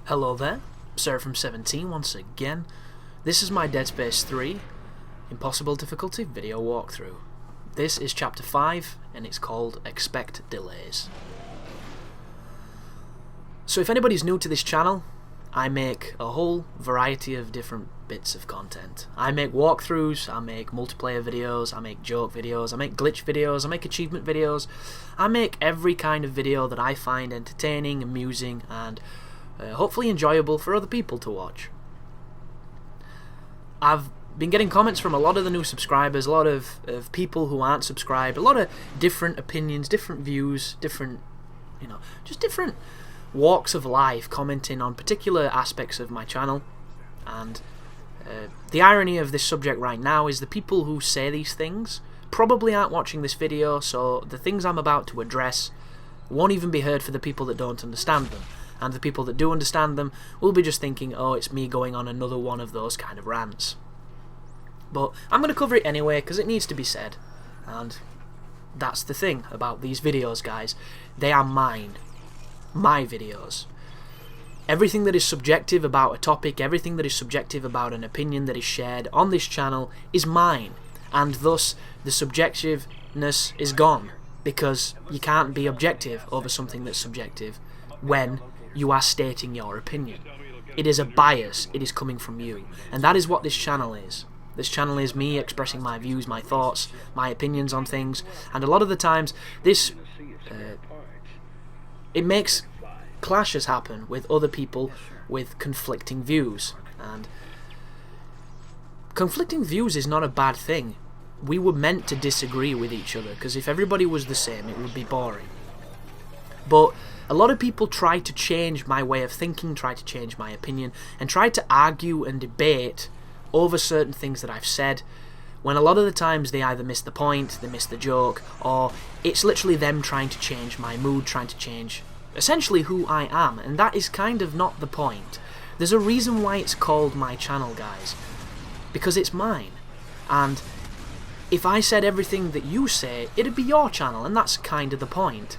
Hello there, Seraphim17 once again. This is my Dead Space 3 Impossible Difficulty video walkthrough. This is Chapter 5 and it's called Expect Delays. So if anybody's new to this channel, I make a whole variety of different bits of content. I make walkthroughs, I make multiplayer videos, I make joke videos, I make glitch videos, I make achievement videos. I make every kind of video that I find entertaining, amusing and hopefully enjoyable for other people to watch. I've been getting comments from a lot of the new subscribers, a lot of people who aren't subscribed, a lot of different opinions, different views, different, just different walks of life commenting on particular aspects of my channel. And the irony of this subject right now is the people who say these things probably aren't watching this video, so the things I'm about to address won't even be heard for the people that don't understand them. And the people that do understand them will be just thinking, oh, it's me going on another one of those kind of rants. But I'm going to cover it anyway because it needs to be said. And that's the thing about these videos, guys. They are mine. My videos. Everything that is subjective about a topic, everything that is subjective about an opinion that is shared on this channel is mine. And thus, the subjectiveness is gone. Because you can't be objective over something that's subjective when you are stating your opinion. It is a bias, it is coming from you. And that is what this channel is. This channel is me expressing my views, my thoughts, my opinions on things. And a lot of the times, this it makes clashes happen with other people with conflicting views. And conflicting views is not a bad thing. We were meant to disagree with each other, because if everybody was the same, it would be boring. But a lot of people try to change my way of thinking, try to change my opinion, and try to argue and debate over certain things that I've said, when a lot of the times they either miss the point, they miss the joke, or it's literally them trying to change my mood, trying to change essentially who I am, and that is kind of not the point. There's a reason why it's called my channel, guys, because it's mine. And if I said everything that you say, it'd be your channel, and that's kind of the point.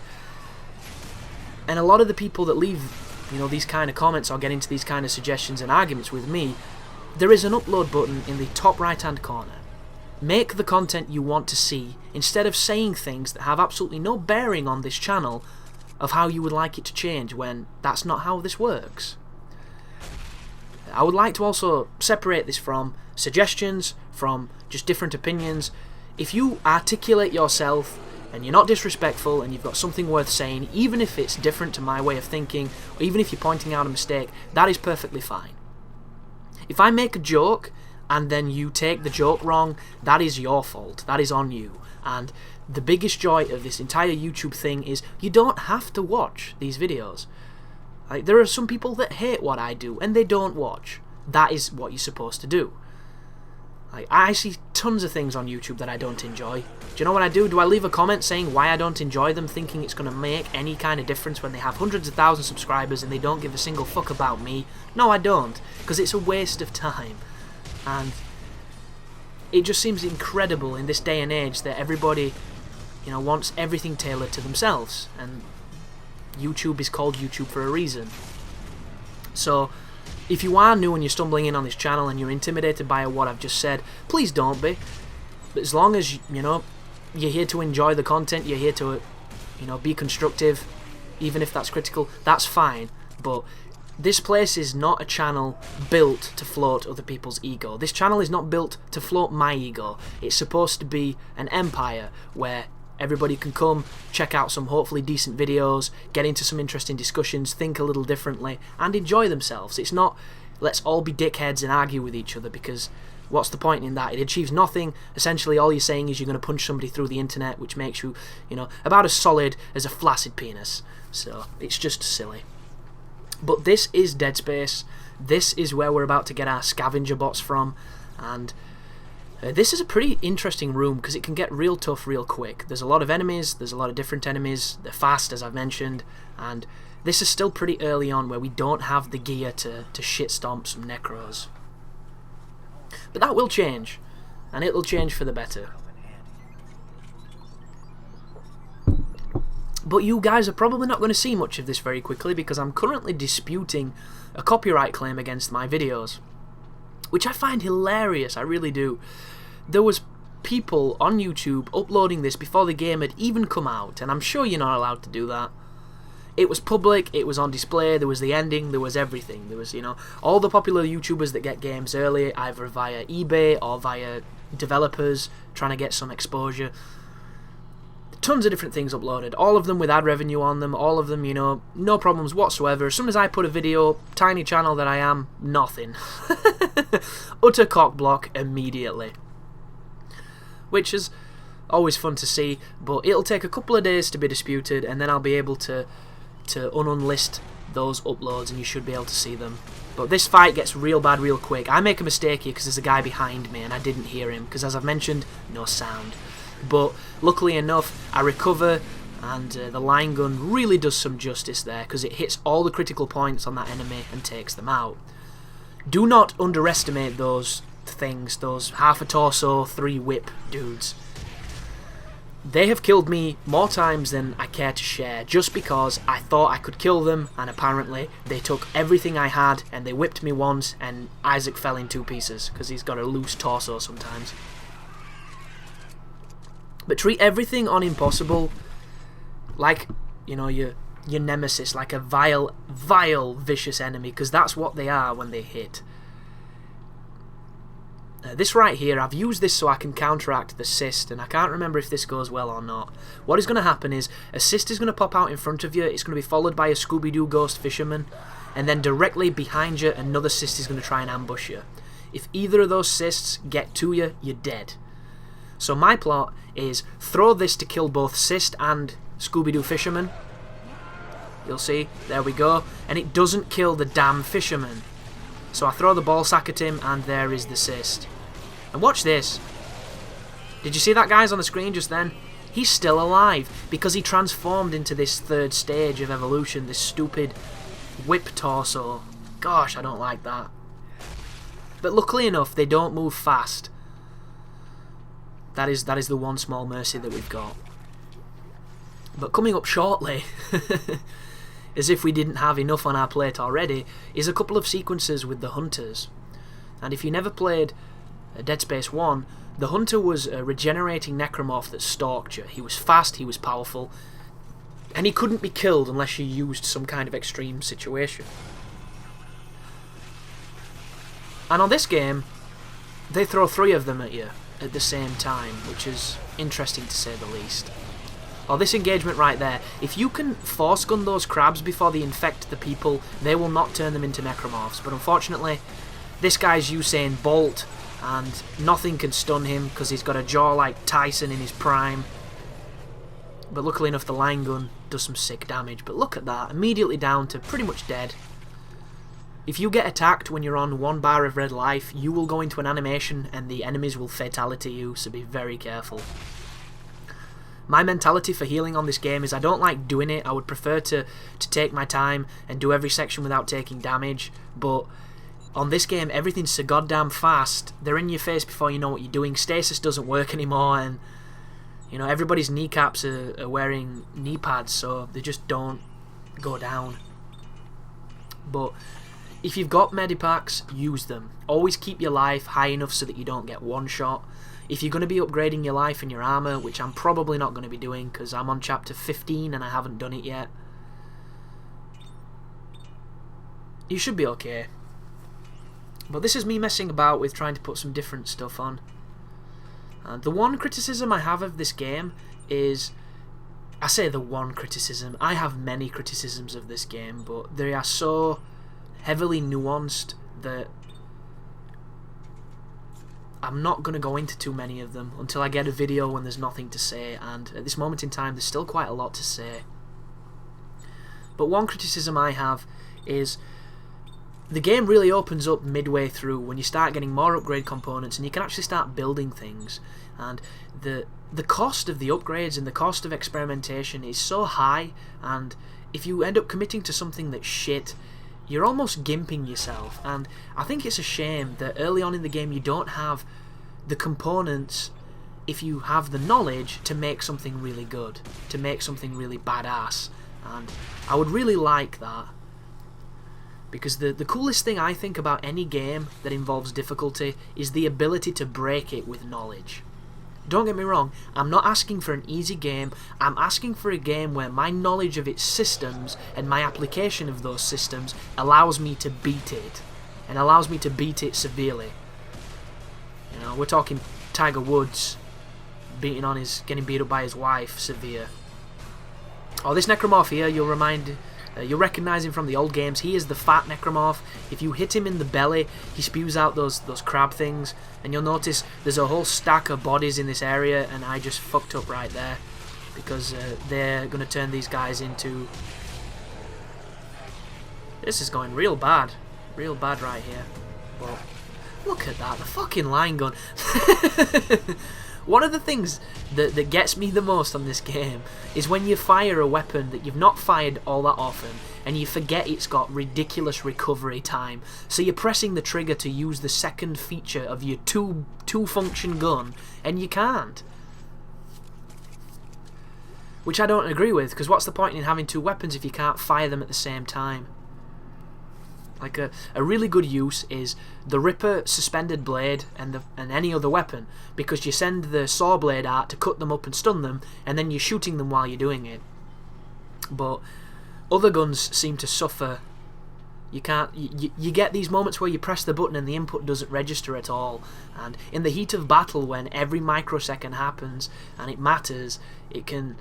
And a lot of the people that leave, these kind of comments or get into these kind of suggestions and arguments with me, there is an upload button in the top right hand corner. Make the content you want to see instead of saying things that have absolutely no bearing on this channel of how you would like it to change, when that's not how this works. I would like to also separate this from suggestions, from just different opinions. If you articulate yourself and you're not disrespectful and you've got something worth saying, even if it's different to my way of thinking, or even if you're pointing out a mistake, that is perfectly fine. If I make a joke and then you take the joke wrong, that is your fault. That is on you. And the biggest joy of this entire YouTube thing is you don't have to watch these videos. Like, there are some people that hate what I do and they don't watch. That is what you're supposed to do. I see tons of things on YouTube that I don't enjoy. Do you know what I do? Do I leave a comment saying why I don't enjoy them, thinking it's going to make any kind of difference when they have hundreds of thousands of subscribers and they don't give a single fuck about me? No, I don't, because it's a waste of time. And it just seems incredible in this day and age that everybody, wants everything tailored to themselves. And YouTube is called YouTube for a reason. So if you are new and you're stumbling in on this channel and you're intimidated by what I've just said, please don't be. But as long as, you're here to enjoy the content, you're here to, be constructive, even if that's critical, that's fine. But this place is not a channel built to float other people's ego. This channel is not built to float my ego. It's supposed to be an empire where everybody can come, check out some hopefully decent videos, get into some interesting discussions, think a little differently, and enjoy themselves. It's not, let's all be dickheads and argue with each other, because what's the point in that? It achieves nothing. Essentially, all you're saying is you're going to punch somebody through the internet, which makes you, about as solid as a flaccid penis. So, it's just silly. But this is Dead Space. This is where we're about to get our Scavenger bots from, and this is a pretty interesting room because it can get real tough real quick. There's a lot of enemies, there's a lot of different enemies, they're fast as I've mentioned, and this is still pretty early on where we don't have the gear to shit stomp some necros. But that will change, and it will change for the better. But you guys are probably not going to see much of this very quickly because I'm currently disputing a copyright claim against my videos, which I find hilarious, I really do. There was people on YouTube uploading this before the game had even come out, and I'm sure you're not allowed to do that. It was public, it was on display, there was the ending, there was everything. There was, all the popular YouTubers that get games early, either via eBay or via developers trying to get some exposure. Tons of different things uploaded, all of them with ad revenue on them, all of them, no problems whatsoever. As soon as I put a video, tiny channel that I am, nothing. Utter cock block immediately. Which is always fun to see, but it'll take a couple of days to be disputed, and then I'll be able to unlist those uploads, and you should be able to see them. But this fight gets real bad real quick. I make a mistake here because there's a guy behind me, and I didn't hear him, because as I've mentioned, no sound. But luckily enough, I recover, and the line gun really does some justice there, because it hits all the critical points on that enemy and takes them out. Do not underestimate those things, those half a torso, 3 whip dudes. They have killed me more times than I care to share, just because I thought I could kill them, and apparently they took everything I had, and they whipped me once, and Isaac fell in 2 pieces, because he's got a loose torso sometimes. But treat everything on Impossible like, your nemesis, like a vile, vicious enemy, because that's what they are when they hit. This right here, I've used this so I can counteract the Cyst, and I can't remember if this goes well or not. What is going to happen is, a Cyst is going to pop out in front of you, it's going to be followed by a Scooby-Doo ghost fisherman, and then directly behind you, another Cyst is going to try and ambush you. If either of those Cysts get to you, you're dead. So my plot is, throw this to kill both Cyst and Scooby-Doo fisherman. You'll see, there we go, and it doesn't kill the damn fisherman. So I throw the ball sack at him, and there is the Cyst. And watch this. Did you see that, guys, on the screen just then? He's still alive, because he transformed into this 3rd stage of evolution, this stupid whip torso. Gosh, I don't like that. But luckily enough, they don't move fast. That is the one small mercy that we've got. But coming up shortly, as if we didn't have enough on our plate already, is a couple of sequences with the hunters. And if you never played Dead Space 1, the hunter was a regenerating necromorph that stalked you. He was fast, he was powerful, and he couldn't be killed unless you used some kind of extreme situation. And on this game, they throw 3 of them at you at the same time, which is interesting to say the least. Oh, this engagement right there. If you can force gun those crabs before they infect the people, they will not turn them into necromorphs. But unfortunately, this guy's Usain Bolt, and nothing can stun him because he's got a jaw like Tyson in his prime. But luckily enough, the line gun does some sick damage. But look at that, immediately down to pretty much dead. If you get attacked when you're on 1 bar of red life, you will go into an animation and the enemies will fatality you, so be very careful. My mentality for healing on this game is I don't like doing it. I would prefer to take my time and do every section without taking damage, but on this game everything's so goddamn fast. They're in your face before you know what you're doing. Stasis doesn't work anymore, and everybody's kneecaps are wearing knee pads, so they just don't go down. But if you've got medipacks, use them. Always keep your life high enough so that you don't get one shot. If you're going to be upgrading your life and your armor, which I'm probably not going to be doing because I'm on chapter 15 and I haven't done it yet, you should be okay. But this is me messing about with trying to put some different stuff on. The one criticism I have of this game is, I say the one criticism, I have many criticisms of this game, but they are so heavily nuanced that I'm not going to go into too many of them until I get a video when there's nothing to say, and at this moment in time there's still quite a lot to say. But one criticism I have is the game really opens up midway through when you start getting more upgrade components and you can actually start building things, and the cost of the upgrades and the cost of experimentation is so high, and if you end up committing to something that's shit, you're almost gimping yourself. And I think it's a shame that early on in the game you don't have the components if you have the knowledge to make something really good, to make something really badass. And I would really like that. Because the coolest thing I think about any game that involves difficulty is the ability to break it with knowledge. Don't get me wrong, I'm not asking for an easy game, I'm asking for a game where my knowledge of its systems and my application of those systems allows me to beat it. And allows me to beat it severely. You know, we're talking Tiger Woods getting beat up by his wife, severe. Oh, this necromorph here, you'll recognise him from the old games. He is the fat necromorph. If you hit him in the belly, he spews out those crab things. And you'll notice there's a whole stack of bodies in this area, and I just fucked up right there. Because they're going to turn these guys into... This is going real bad. Real bad right here. But look at that, the fucking line gun. One of the things that gets me the most on this game is when you fire a weapon that you've not fired all that often and you forget it's got ridiculous recovery time. So you're pressing the trigger to use the second feature of your two-function gun and you can't. Which I don't agree with, because what's the point in having two weapons if you can't fire them at the same time? Like a really good use is the Ripper suspended blade and any other weapon, because you send the saw blade out to cut them up and stun them, and then you're shooting them while you're doing it. But other guns seem to suffer. You can't. You get these moments where you press the button and the input doesn't register at all. And in the heat of battle, when every microsecond happens and it matters, it can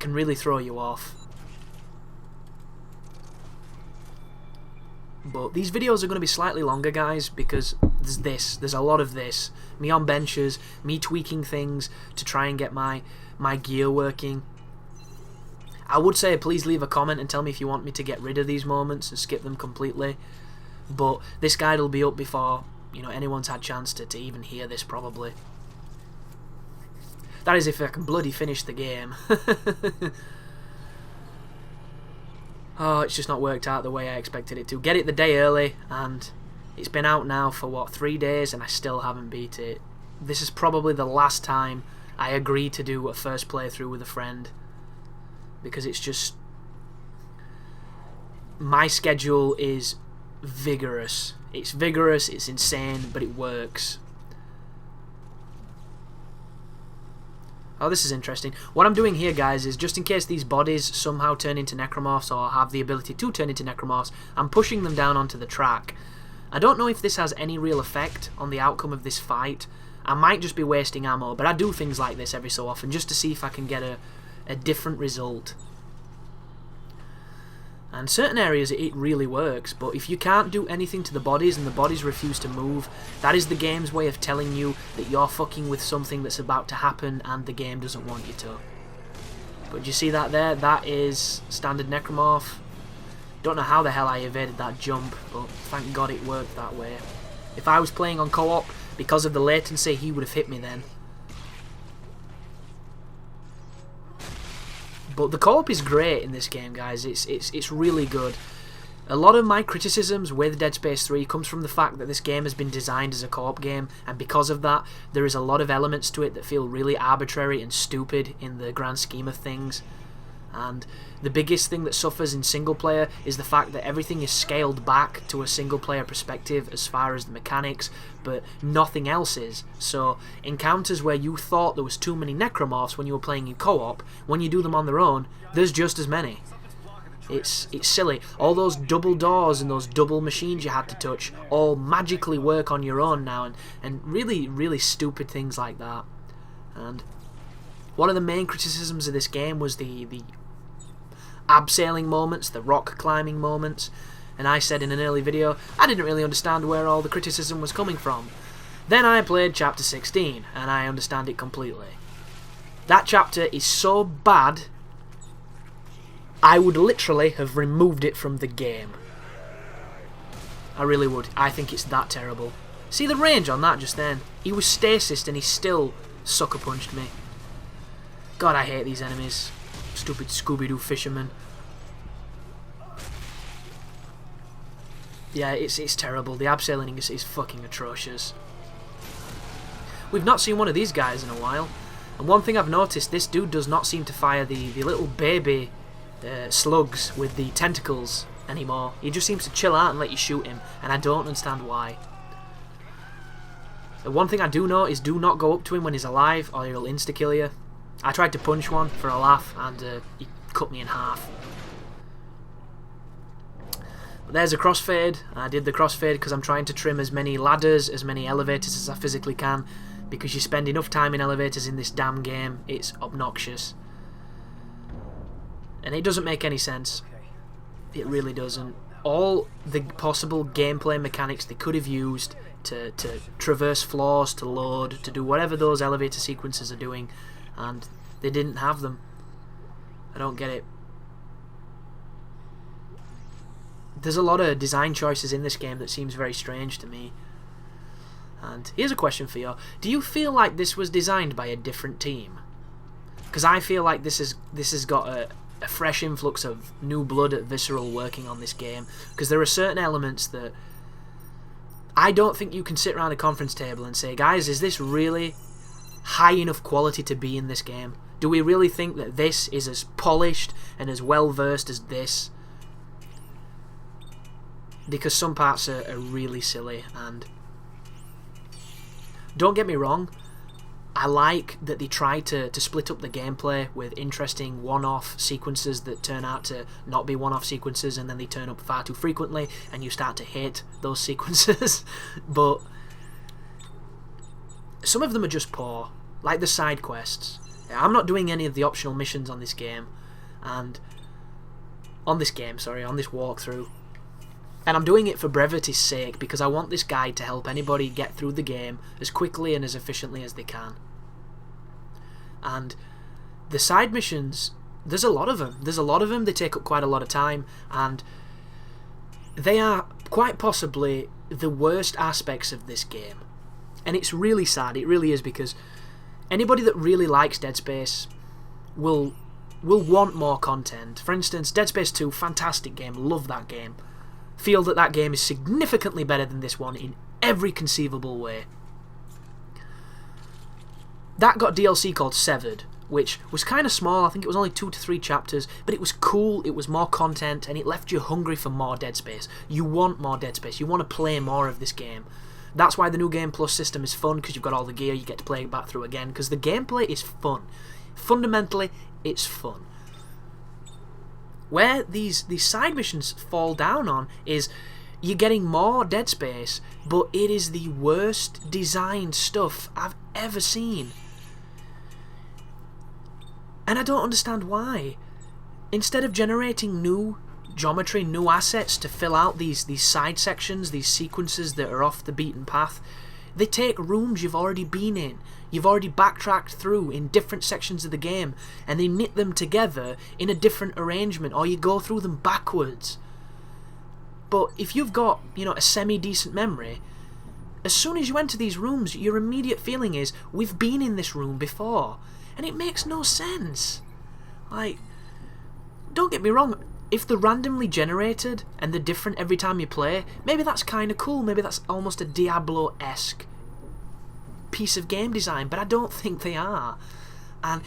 really throw you off. But these videos are going to be slightly longer, guys, because there's a lot of this. Me on benches, me tweaking things to try and get my gear working. I would say please leave a comment and tell me if you want me to get rid of these moments and skip them completely. But this guide will be up before, you know, anyone's had a chance to even hear this, probably. That is if I can bloody finish the game. Oh, it's just not worked out the way I expected it to. Get it the day early, and it's been out now for, what, 3 days, and I still haven't beat it. This is probably the last time I agree to do a first playthrough with a friend. Because it's just... My schedule is vigorous. It's vigorous, it's insane, but it works. Oh, this is interesting. What I'm doing here, guys, is just in case these bodies somehow turn into necromorphs or have the ability to turn into necromorphs, I'm pushing them down onto the track. I don't know if this has any real effect on the outcome of this fight. I might just be wasting ammo, but I do things like this every so often just to see if I can get a different result. And certain areas it really works, but if you can't do anything to the bodies and the bodies refuse to move, that is the game's way of telling you that you're fucking with something that's about to happen and the game doesn't want you to. But you see that there? That is standard necromorph. Don't know how the hell I evaded that jump, but thank God it worked that way. If I was playing on co-op, because of the latency, he would have hit me then. But the co-op is great in this game, guys. It's really good. A lot of my criticisms with Dead Space 3 comes from the fact that this game has been designed as a co-op game, and because of that, there is a lot of elements to it that feel really arbitrary and stupid in the grand scheme of things. And the biggest thing that suffers in single player is the fact that everything is scaled back to a single player perspective as far as the mechanics, but nothing else is. So encounters where you thought there was too many necromorphs when you were playing in co-op, when you do them on their own, there's just as many. It's silly. All those double doors and those double machines you had to touch all magically work on your own now, and really, really stupid things like that. And one of the main criticisms of this game was the abseiling moments, the rock climbing moments, and I said in an early video I didn't really understand where all the criticism was coming from. Then I played chapter 16 and I understand it completely. That chapter is so bad I would literally have removed it from the game. I really would. I think it's that terrible. See the range on that just then? He was stasis and he still sucker punched me. God, I hate these enemies. Stupid Scooby-Doo fishermen. Yeah, it's terrible. The abseiling is fucking atrocious. We've not seen one of these guys in a while. And one thing I've noticed, this dude does not seem to fire the little baby slugs with the tentacles anymore. He just seems to chill out and let you shoot him, and I don't understand why. The one thing I do know is do not go up to him when he's alive, or he'll insta-kill you. I tried to punch one for a laugh, and he cut me in half. But there's a crossfade. I did the crossfade because I'm trying to trim as many ladders, as many elevators as I physically can, because you spend enough time in elevators in this damn game, it's obnoxious. And it doesn't make any sense. It really doesn't. All the possible gameplay mechanics they could have used to traverse floors, to load, to do whatever those elevator sequences are doing, and they didn't have them. I don't get it. There's a lot of design choices in this game that seems very strange to me. And here's a question for you. Do you feel like this was designed by a different team? Because I feel like this has got a fresh influx of new blood at Visceral working on this game. Because there are certain elements that I don't think you can sit around a conference table and say, guys, is this really high enough quality to be in this game? Do we really think that this is as polished and as well versed as this? Because some parts are really silly, and don't get me wrong, I like that they try to split up the gameplay with interesting one-off sequences that turn out to not be one-off sequences, and then they turn up far too frequently and you start to hate those sequences. But some of them are just poor, like the side quests. I'm not doing any of the optional missions on this game, and on this walkthrough. And I'm doing it for brevity's sake, because I want this guide to help anybody get through the game as quickly and as efficiently as they can. And the side missions, there's a lot of them. They take up quite a lot of time, and they are quite possibly the worst aspects of this game. And it's really sad, it really is, because anybody that really likes Dead Space will want more content. For instance, Dead Space 2, fantastic game, love that game. Feel that game is significantly better than this one in every conceivable way. That got DLC called Severed, which was kind of small. I think it was only 2 to 3 chapters, but it was cool, it was more content, and it left you hungry for more Dead Space. You want more Dead Space, you want to play more of this game. That's why the New Game Plus system is fun, because you've got all the gear, you get to play it back through again, because the gameplay is fun. Fundamentally, it's fun. Where these side missions fall down on is you're getting more Dead Space, but it is the worst designed stuff I've ever seen. And I don't understand why. Instead of generating new geometry, new assets to fill out these side sections, these sequences that are off the beaten path, they take rooms you've already been in, you've already backtracked through in different sections of the game, and they knit them together in a different arrangement, or you go through them backwards. But if you've got, a semi-decent memory, as soon as you enter these rooms, your immediate feeling is, we've been in this room before, and it makes no sense. Like, don't get me wrong, if they're randomly generated and they're different every time you play, maybe that's kind of cool, maybe that's almost a Diablo-esque piece of game design, but I don't think they are. And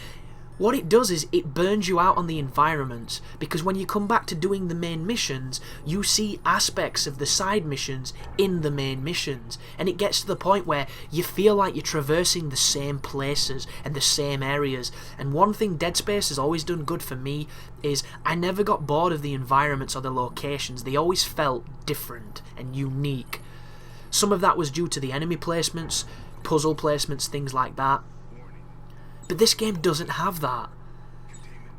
what it does is it burns you out on the environments, because when you come back to doing the main missions, you see aspects of the side missions in the main missions, and it gets to the point where you feel like you're traversing the same places and the same areas. And one thing Dead Space has always done good for me is I never got bored of the environments or the locations. They always felt different and unique. Some of that was due to the enemy placements, puzzle placements, things like that. But this game doesn't have that,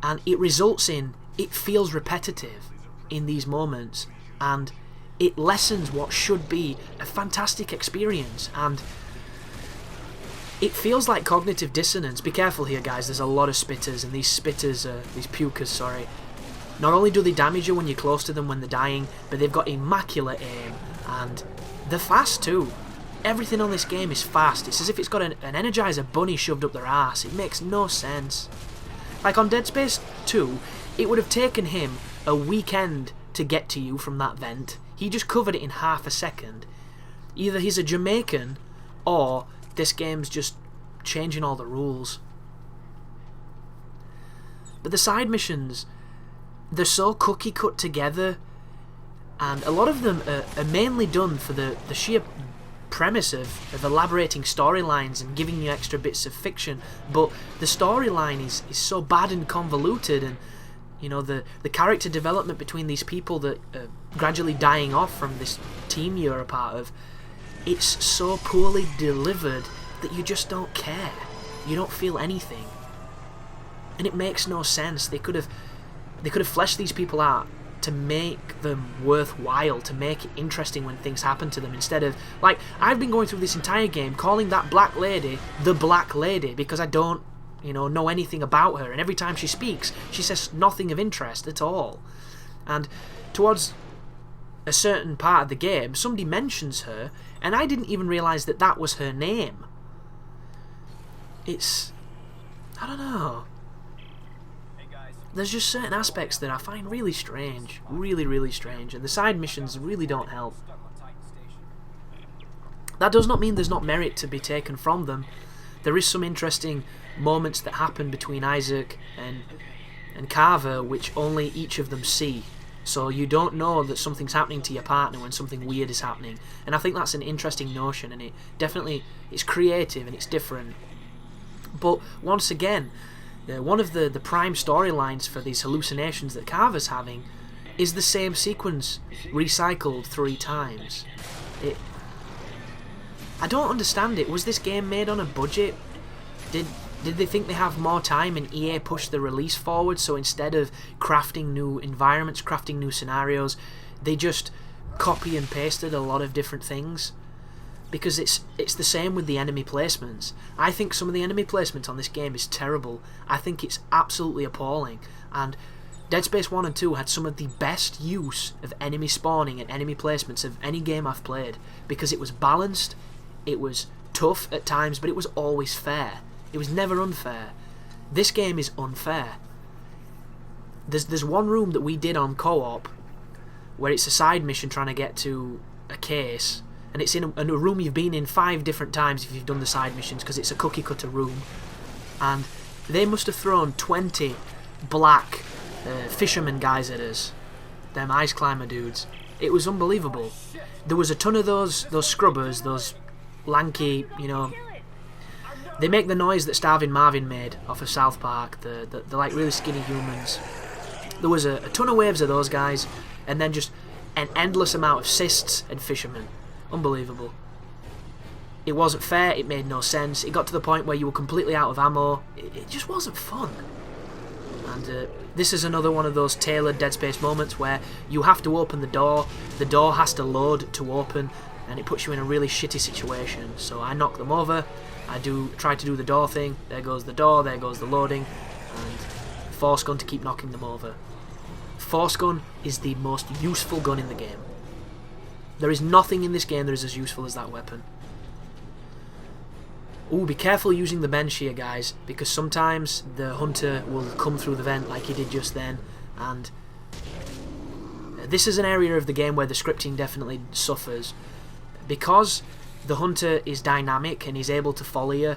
and it results in, it feels repetitive in these moments, and it lessens what should be a fantastic experience, and it feels like cognitive dissonance. Be careful here, guys, there's a lot of spitters, and these pukers, sorry, not only do they damage you when you're close to them when they're dying, but they've got immaculate aim, and they're fast too. Everything on this game is fast. It's as if it's got an Energizer bunny shoved up their ass. It makes no sense. Like on Dead Space 2, it would have taken him a weekend to get to you from that vent. He just covered it in half a second. Either he's a Jamaican, or this game's just changing all the rules. But the side missions, they're so cookie cut together, and a lot of them are mainly done for the sheer premise of elaborating storylines and giving you extra bits of fiction, but the storyline is so bad and convoluted, and you know, the character development between these people that are gradually dying off from this team you're a part of, it's so poorly delivered that you just don't care. You don't feel anything. And it makes no sense. They could have fleshed these people out to make them worthwhile, to make it interesting when things happen to them, instead of, like, I've been going through this entire game calling that black lady the Black Lady because I don't, know anything about her, and every time she speaks, she says nothing of interest at all. And towards a certain part of the game, somebody mentions her, and I didn't even realise that that was her name. I don't know. There's just certain aspects that I find really strange. Really, really strange. And the side missions really don't help. That does not mean there's not merit to be taken from them. There is some interesting moments that happen between Isaac and Carver, which only each of them see. So you don't know that something's happening to your partner when something weird is happening. And I think that's an interesting notion, and it's creative and it's different. But once again, one of the prime storylines for these hallucinations that Carver's having is the same sequence recycled 3 times. I don't understand it. Was this game made on a budget? Did they think they have more time and EA pushed the release forward, so instead of crafting new environments, crafting new scenarios, they just copy and pasted a lot of different things? Because it's the same with the enemy placements. I think some of the enemy placement on this game is terrible. I think it's absolutely appalling. And Dead Space 1 and 2 had some of the best use of enemy spawning and enemy placements of any game I've played, because it was balanced, it was tough at times, but it was always fair. It was never unfair. This game is unfair. There's one room that we did on co-op where it's a side mission trying to get to a case, and it's in a room you've been in 5 different times if you've done the side missions, because it's a cookie cutter room, and they must have thrown 20 black fisherman guys at us, them ice climber dudes. It was unbelievable. There was a ton of those scrubbers, those lanky, they make the noise that Starving Marvin made off of South Park, the like really skinny humans. There was a ton of waves of those guys, and then just an endless amount of cysts and fishermen. Unbelievable. It wasn't fair, it made no sense, it got to the point where you were completely out of ammo. It just wasn't fun. And this is another one of those tailored Dead Space moments where you have to open the door has to load to open, and it puts you in a really shitty situation. So I knock them over, try to do the door thing, there goes the door, there goes the loading, and force gun to keep knocking them over. Force gun is the most useful gun in the game. There is nothing in this game that is as useful as that weapon. Ooh, be careful using the bench here, guys, because sometimes the hunter will come through the vent like he did just then, and this is an area of the game where the scripting definitely suffers. Because the hunter is dynamic and he's able to follow you,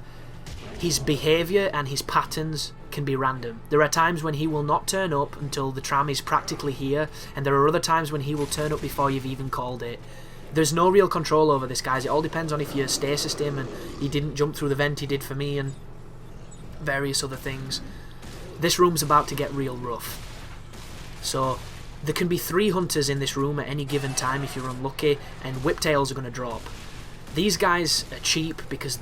his behaviour and his patterns can be random. There are times when he will not turn up until the tram is practically here, and there are other times when he will turn up before you've even called it. There's no real control over this, guys. It all depends on if you stasised him and he didn't jump through the vent he did for me, and various other things. This room's about to get real rough. So there can be 3 hunters in this room at any given time if you're unlucky, and whiptails are going to drop. These guys are cheap because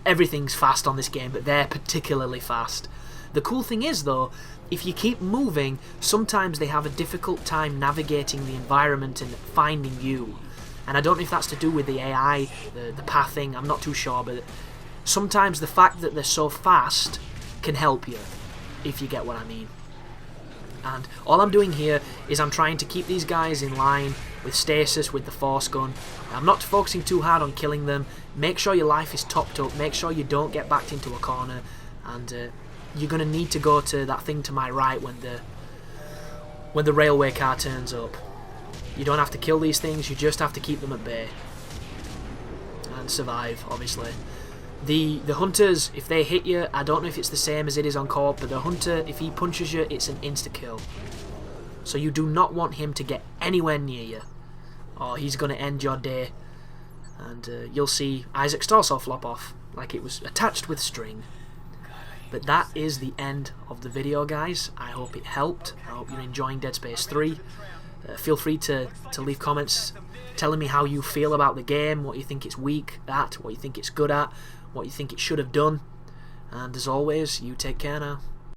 everything's fast on this game, but they're particularly fast. The cool thing is, though, if you keep moving, sometimes they have a difficult time navigating the environment and finding you. And I don't know if that's to do with the AI, the pathing, I'm not too sure, but sometimes the fact that they're so fast can help you, if you get what I mean. And all I'm doing here is I'm trying to keep these guys in line with stasis, with the force gun. I'm not focusing too hard on killing them. Make sure your life is topped up, make sure you don't get backed into a corner, and you're going to need to go to that thing to my right when the railway car turns up. You don't have to kill these things, you just have to keep them at bay. And and survive, obviously. The hunters, if they hit you, I don't know if it's the same as it is on co-op, but the hunter, if he punches you, it's an insta-kill. So you do not want him to get anywhere near you, or he's going to end your day. And you'll see Isaac's torso flop off, like it was attached with string. But that is the end of the video, guys. I hope it helped. I hope you're enjoying Dead Space 3. Feel free to leave comments telling me how you feel about the game, what you think it's weak at, what you think it's good at, what you think it should have done. And as always, you take care now.